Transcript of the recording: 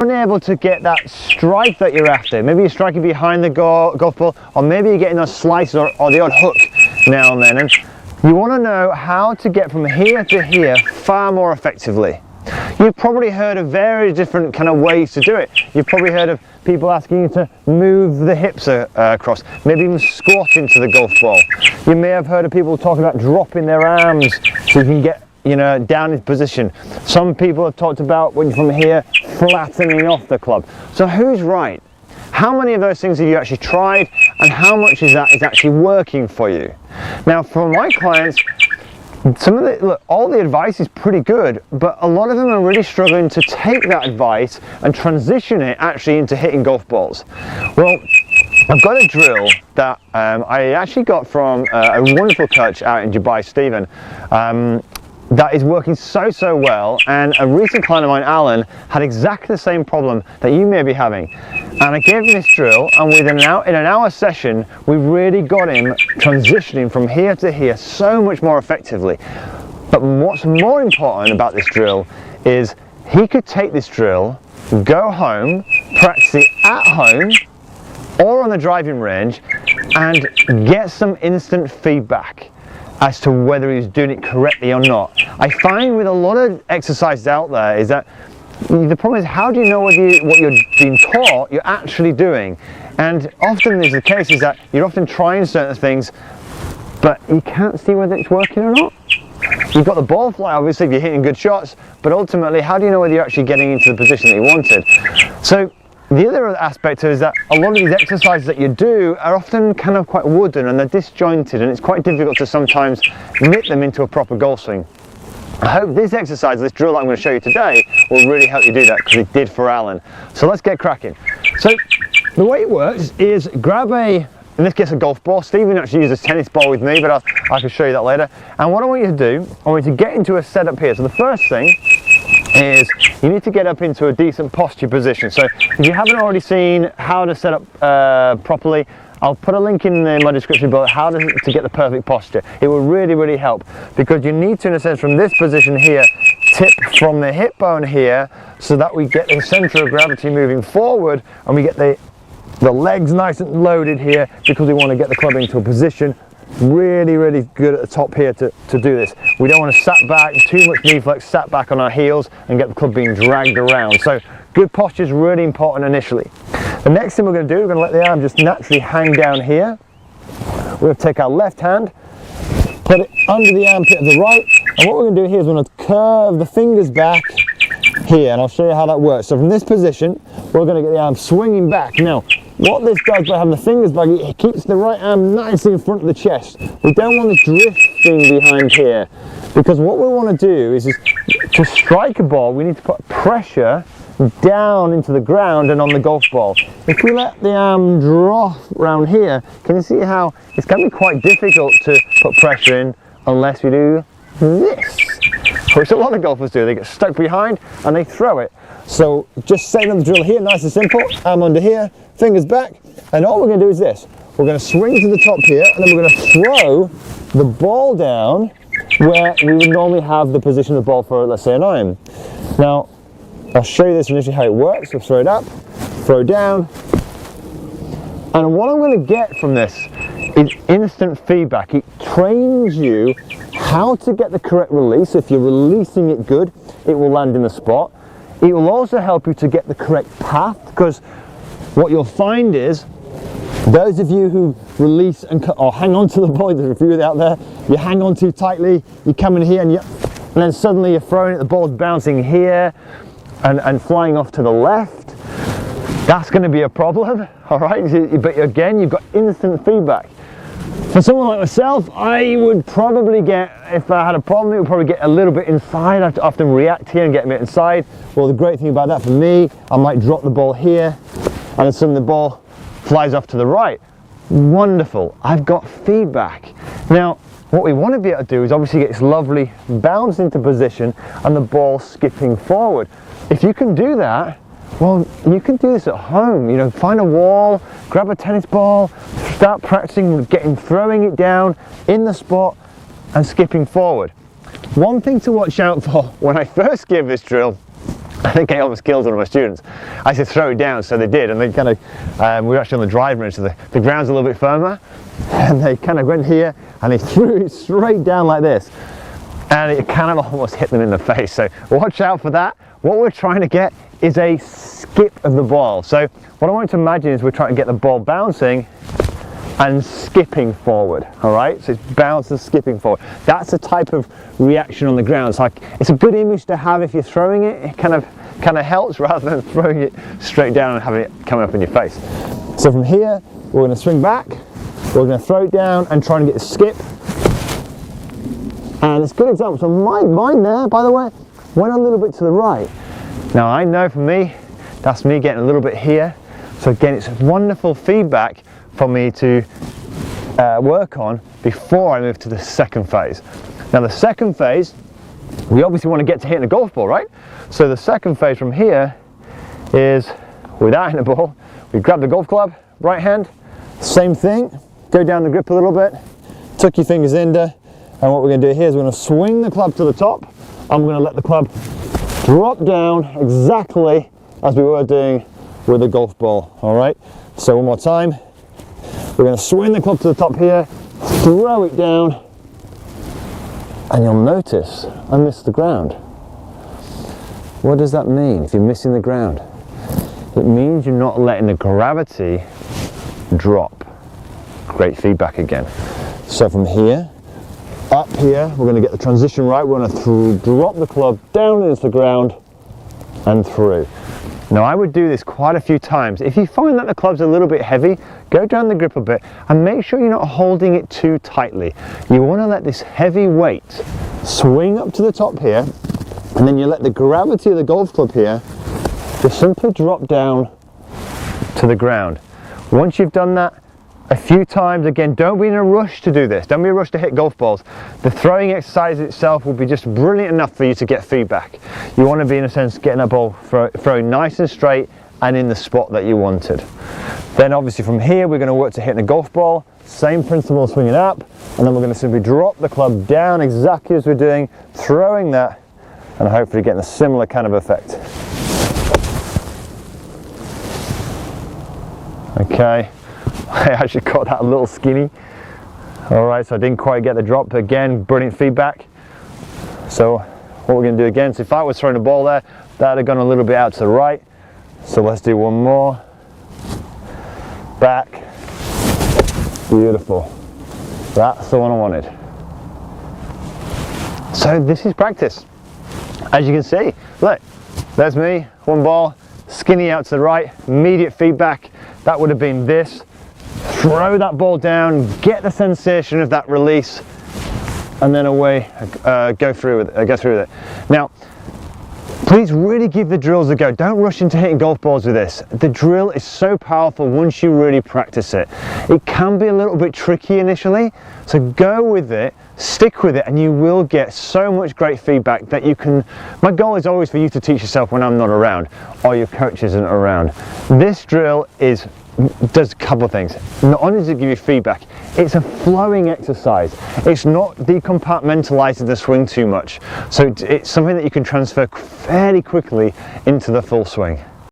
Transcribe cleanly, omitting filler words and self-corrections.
unable to get that strike that you're after, maybe you're striking behind the golf ball, or maybe you're getting those slices or the odd hook now and then, and you want to know how to get from here to here far more effectively. You've probably heard of various different kind of ways to do it. You've probably heard of people asking you to move the hips across, maybe even squat into the golf ball. You may have heard of people talking about dropping their arms so you can get, you know, down in position. Some people have talked about when you're from here flattening off the club. So who's right? How many of those things have you actually tried, and how much is that is actually working for you? Now, for my clients, all the advice is pretty good, but a lot of them are really struggling to take that advice and transition it actually into hitting golf balls. Well, I've got a drill that I actually got from a wonderful coach out in Dubai, Stephen, that is working so well, and a recent client of mine, Alan, had exactly the same problem that you may be having. And I gave him this drill, and in an hour session, we really got him transitioning from here to here so much more effectively. But what's more important about this drill is he could take this drill, go home, practice it at home or on the driving range, and get some instant feedback as to whether he's doing it correctly or not. I find with a lot of exercises out there is that the problem is, how do you know whether what you're being taught you're actually doing? And often the case is that you're often trying certain things, but you can't see whether it's working or not. You've got the ball flight, obviously, if you're hitting good shots, but ultimately, how do you know whether you're actually getting into the position that you wanted? So the other aspect is that a lot of these exercises that you do are often kind of quite wooden and they're disjointed, and it's quite difficult to sometimes knit them into a proper golf swing. I hope this exercise, this drill that I'm going to show you today, will really help you do that, because it did for Alan. So let's get cracking. So the way it works is grab in this case a golf ball. Stephen actually uses a tennis ball with me, but I can show you that later. And what I want you to do, I want you to get into a setup here. So the first thing is you need to get up into a decent posture position. So if you haven't already seen how to set up properly, I'll put a link in my description below how to get the perfect posture. It will really help, because you need to, in a sense, from this position here, tip from the hip bone here, so that we get the center of gravity moving forward, and we get the legs nice and loaded here, because we want to get the club into a position really good at the top here to do this. We don't want to sat back, too much knee flex, sat back on our heels and get the club being dragged around. So good posture is really important initially. The next thing we're going to do, we're going to let the arm just naturally hang down here. We're going to take our left hand, put it under the armpit of the right, and what we're going to do here is we're going to curve the fingers back here, and I'll show you how that works. So from this position, we're going to get the arm swinging back. Now, what this does by having the fingers back, it keeps the right arm nicely in front of the chest. We don't want this drifting behind here, because what we want to do is to strike a ball, we need to put pressure down into the ground and on the golf ball. If we let the arm drop around here, can you see how it's going to be quite difficult to put pressure in unless we do this, which a lot of golfers do. They get stuck behind and they throw it. So just setting up the drill here, nice and simple, arm under here, fingers back, and all we're going to do is this. We're going to swing to the top here, and then we're going to throw the ball down where we would normally have the position of the ball for, let's say, an iron. Now, I'll show you this initially how it works. We'll throw it up, throw down, and what I'm going to get from this is instant feedback. It trains you how to get the correct release. If you're releasing it good, it will land in the spot. It will also help you to get the correct path, because what you'll find is those of you who release or hang on to the ball, there's a few out there, you hang on too tightly, you come in here and then suddenly you're throwing it, the ball's bouncing here and flying off to the left. That's going to be a problem, all right? But again, you've got instant feedback. For someone like myself, I would probably get, if I had a problem, it would probably get a little bit inside. I have to often react here and get a bit inside. Well, the great thing about that for me, I might drop the ball here, and then suddenly the ball flies off to the right. Wonderful, I've got feedback. Now, what we want to be able to do is obviously get this lovely bounce into position and the ball skipping forward. If you can do that, well, you can do this at home. You know, find a wall, grab a tennis ball, start practicing throwing it down in the spot and skipping forward. One thing to watch out for when I first gave this drill, I think I almost killed one of my students. I said throw it down, so they did, and they kind of, we were actually on the driving range, so the ground's a little bit firmer, and they kind of went here, and they threw it straight down like this, and it kind of almost hit them in the face, so watch out for that. What we're trying to get is a skip of the ball. So what I want you to imagine is we're trying to get the ball bouncing and skipping forward, all right? So it's bounce and skipping forward. That's the type of reaction on the ground. It's like, it's a good image to have if you're throwing it. It kind of helps rather than throwing it straight down and having it come up in your face. So from here, we're gonna swing back, we're gonna throw it down and try and get a skip. And it's a good example. So mine there, by the way, went a little bit to the right. Now I know for me, that's me getting a little bit here. So again, it's wonderful feedback for me to work on before I move to the second phase. Now the second phase, we obviously want to get to hitting a golf ball, right? So the second phase from here is without hitting the ball, we grab the golf club, right hand, same thing, go down the grip a little bit, tuck your fingers under, and what we're going to do here is we're going to swing the club to the top. I'm going to let the club drop down exactly as we were doing with the golf ball, all right? So one more time. We're going to swing the club to the top here, throw it down, and you'll notice I missed the ground. What does that mean if you're missing the ground? It means you're not letting the gravity drop. Great feedback again. So from here, up here, we're going to get the transition right. We're going to drop the club down into the ground and through. Now I would do this quite a few times. If you find that the club's a little bit heavy, go down the grip a bit and make sure you're not holding it too tightly. You want to let this heavy weight swing up to the top here, and then you let the gravity of the golf club here just simply drop down to the ground. Once you've done that a few times, again, don't be in a rush to do this. Don't be in a rush to hit golf balls. The throwing exercise itself will be just brilliant enough for you to get feedback. You want to be, in a sense, getting that ball throwing nice and straight and in the spot that you wanted. Then obviously from here, we're going to work to hitting a golf ball. Same principle, swinging up, and then we're going to simply drop the club down exactly as we're doing, throwing that, and hopefully getting a similar kind of effect. Okay. I actually got that a little skinny. All right, so I didn't quite get the drop, but again, brilliant feedback. So what we're going to do again, so if I was throwing a ball there, that would have gone a little bit out to the right. So let's do one more. Back. Beautiful. That's the one I wanted. So this is practice. As you can see, look, there's me, one ball, skinny out to the right, immediate feedback. That would have been this. Throw that ball down, get the sensation of that release, and then away, go through with it. Now, please really give the drills a go. Don't rush into hitting golf balls with this. The drill is so powerful once you really practice it. It can be a little bit tricky initially, so go with it, stick with it, and you will get so much great feedback that you can. My goal is always for you to teach yourself when I'm not around or your coach isn't around. This drill does a couple of things. Not only does it give you feedback, it's a flowing exercise. It's not decompartmentalizing the swing too much. So it's something that you can transfer fairly quickly into the full swing.